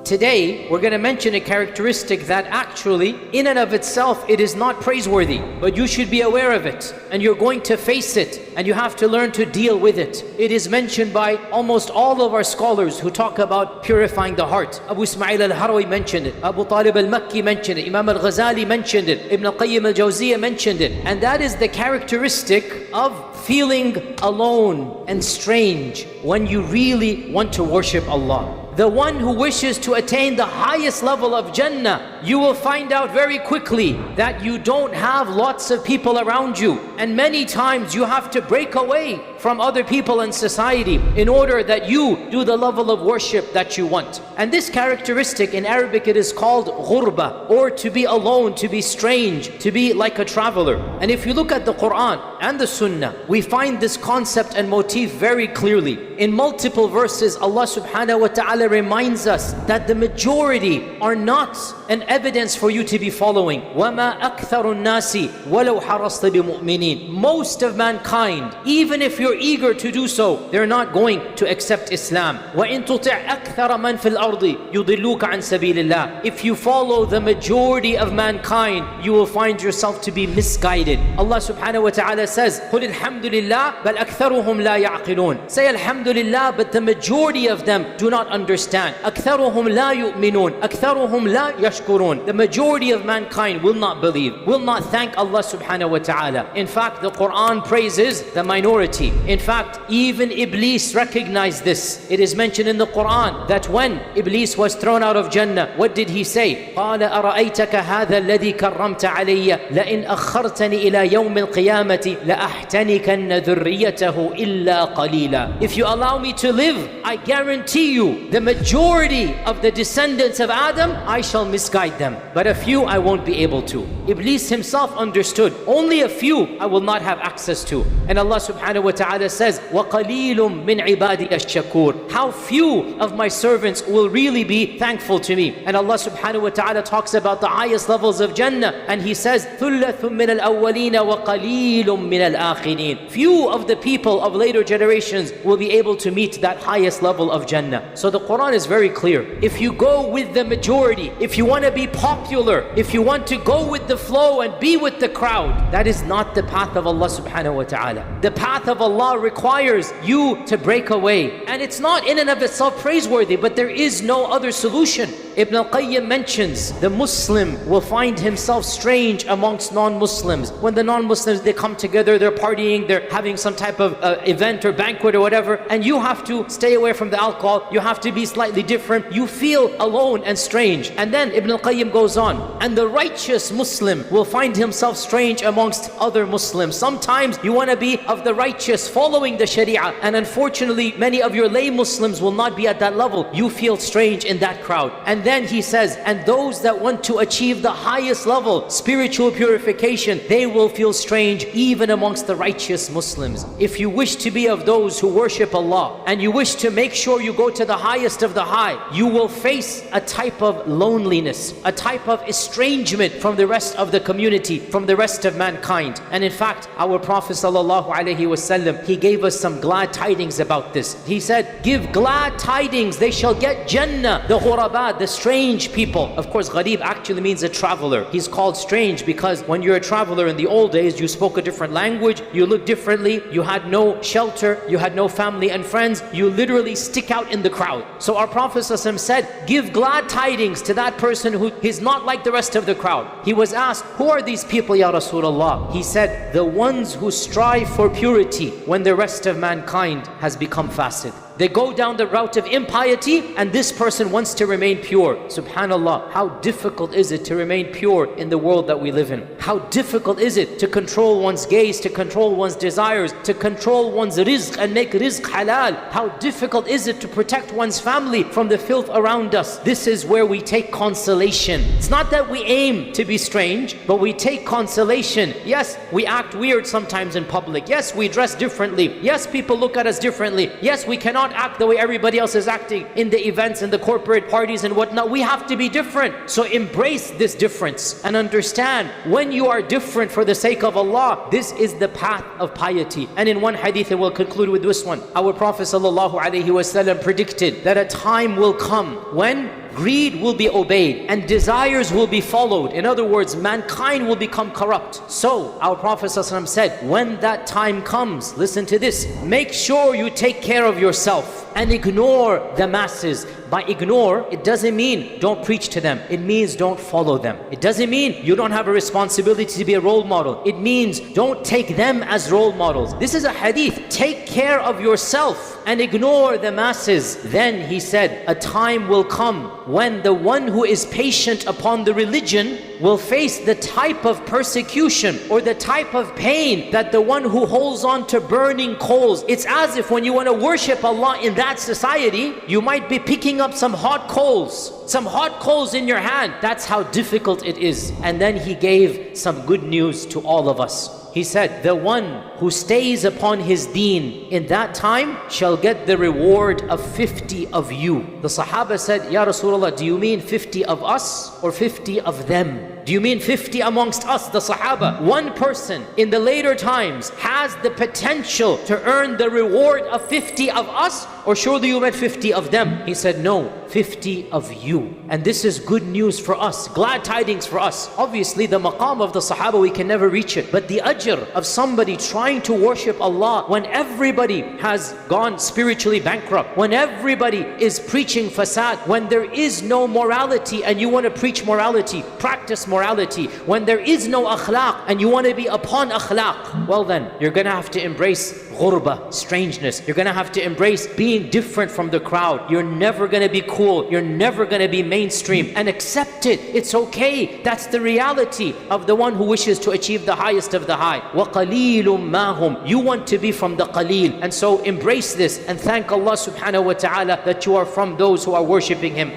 today we're going to mention a characteristic that actually, in and of itself, it is not praiseworthy, but you should be aware of it, and you're going to face it, and you have to learn to deal with it. It is mentioned by almost all of our scholars who talk about purifying the heart. Abu Ismail al-Harawi mentioned it, Abu Talib al-Makki mentioned it, Imam al-Ghazali mentioned it, Ibn al-Qayyim al-Jawziyah mentioned it. And that is the characteristic of feeling alone and strange when you really want to worship Allah. The one who wishes to attain the highest level of Jannah, you will find out very quickly that you don't have lots of people around you. And many times you have to break away from other people in society in order that you do the level of worship that you want. And this characteristic in Arabic, it is called ghurba, or to be alone, to be strange, to be like a traveler. And if you look at the Quran and the Sunnah, we find this concept and motif very clearly. In multiple verses, Allah subhanahu wa ta'ala reminds us that the majority are not an evidence for you to be following. وَمَا أَكْثَرُ النَّاسِ وَلَوْ حَرَصْتَ بِمُؤْمِنِينَ. Most of mankind, even if you're eager to do so, they're not going to accept Islam. وَإِن تُطِعْ أَكْثَرَ مَنْ فِي الْأَرْضِ يُضِلُّوكَ عَنْ سَبِيلِ اللَّهِ. If you follow the majority of mankind, you will find yourself to be misguided. Allah subhanahu wa ta'ala says, قُلِ الْحَمْدُ لِلَّهِ بَلْ أَكْثَرُهُمْ لَا يَعْقِلُونَ. Say Alhamdulillah, but the majority of them do not understand. أَكْثَرُهُمْ لَا يُؤْمِنُونَ أَكْثَرُهُمْ لَا يَشْكُرُونَ. The majority of mankind will not believe, will not thank Allah subhanahu wa ta'ala. In fact, the Quran praises the minority. In fact, even Iblis recognized this. It is mentioned in the Quran that when Iblis was thrown out of Jannah, what did he say? قَالَ أَرَأَيْتَكَ هَذَا الَّذِي كَرَّمْتَ عَلَيَّ لَإِنْ أَخَّرْتَنِي إِلَى يَوْمِ الْقِيَامَةِ لَأَحْتَنِكَنَّ ذُرِّيَّتَهُ إِلَّا قَلِيلًا. If you allow me to live, I guarantee you the majority of the descendants of Adam, I shall misguide them, but a few I won't be able to. Iblis himself understood, only a few I will not have access to. And Allah subhanahu wa ta'ala says, وَقَلِيلٌ مِّنْ عِبَادِيَ الشَّكُورِ. How few of my servants will really be thankful to me. And Allah subhanahu wa ta'ala talks about the highest levels of Jannah, and He says, ثُلَّةٌ مِّنَ الْأَوَّلِينَ وَقَلِيلٌ مِّنَ الْآخِرِينَ. Few of the people of later generations will be able to meet that highest level of Jannah. So the Quran is very clear. If you go with the majority, if you want to be popular, if you want to go with the flow and be with the crowd, that is not the path of Allah subhanahu wa ta'ala. The path of Allah requires you to break away. And it's not in and of itself praiseworthy, but there is no other solution. Ibn al-Qayyim mentions the Muslim will find himself strange amongst non-Muslims. When the non-Muslims, they come together, they're partying, they're having some type of event or banquet or whatever, and you have to stay away from the alcohol, you have to be slightly different, you feel alone and strange. And then Ibn al-Qayyim goes on, and the righteous Muslim will find himself strange amongst other Muslims. Sometimes you want to be of the righteous, following the Sharia, and unfortunately many of your lay Muslims will not be at that level. You feel strange in that crowd. And then he says, and those that want to achieve the highest level, spiritual purification, they will feel strange even amongst the righteous Muslims. If you wish to be of those who worship Allah, and you wish to make sure you go to the highest of the high, you will face a type of loneliness, a type of estrangement from the rest of the community, from the rest of mankind. And in fact, our Prophet ﷺ, he gave us some glad tidings about this. He said, give glad tidings, they shall get Jannah, the ghuraba, the strange people. Of course, gharib actually means a traveler. He's called strange because when you're a traveler in the old days, you spoke a different language, you looked differently, you had no shelter, you had no family and friends, you literally stick out in the crowd. So our Prophet ﷺ said, give glad tidings to that person who is not like the rest of the crowd. He was asked, who are these people, Ya Rasulullah? He said, the ones who strive for purity when the rest of mankind has become fasid. They go down the route of impiety, and this person wants to remain pure. Subhanallah, how difficult is it to remain pure in the world that we live in? How difficult is it to control one's gaze, to control one's desires, to control one's rizq and make rizq halal? How difficult is it to protect one's family from the filth around us? This is where we take consolation. It's not that we aim to be strange, but we take consolation. Yes, we act weird sometimes in public. Yes, we dress differently. Yes, people look at us differently. Yes, we cannot act the way everybody else is acting in the events and the corporate parties and whatnot. We have to be different. So embrace this difference and understand when you are different for the sake of Allah, this is the path of piety. And in one hadith, and we'll conclude with this one, our Prophet ﷺ predicted that a time will come when greed will be obeyed and desires will be followed. In other words, mankind will become corrupt. So our Prophet ﷺ said, when that time comes, listen to this, make sure you take care of yourself and ignore the masses. By ignore, it doesn't mean don't preach to them. It means don't follow them. It doesn't mean you don't have a responsibility to be a role model. It means don't take them as role models. This is a hadith. Take care of yourself and ignore the masses. Then he said, a time will come when the one who is patient upon the religion will face the type of persecution or the type of pain that the one who holds on to burning coals. It's as if when you want to worship Allah in that society, you might be picking up some hot coals in your hand. That's how difficult it is. And then he gave some good news to all of us. He said, the one who stays upon his deen in that time shall get the reward of 50 of you. The Sahaba said, Ya Rasulullah, do you mean 50 of us or 50 of them? Do you mean 50 amongst us, the Sahaba? One person in the later times has the potential to earn the reward of 50 of us, or surely you meant 50 of them? He said, no, 50 of you. And this is good news for us, glad tidings for us. Obviously the maqam of the Sahaba, we can never reach it, but the ajr of somebody trying to worship Allah when everybody has gone spiritually bankrupt, when everybody is preaching fasad, when there is no morality and you want to preach morality, practice morality, when there is no akhlaq and you want to be upon akhlaq, well then you're going to have to embrace ghurba, strangeness. You're going to have to embrace being different from the crowd. You're never going to be cool. You're never going to be mainstream, and accept it. It's okay. That's the reality of the one who wishes to achieve the highest of the high. وَقَلِيلٌ مَا هُمْ. You want to be from the qaleel, and so embrace this and thank Allah subhanahu wa ta'ala that you are from those who are worshipping Him.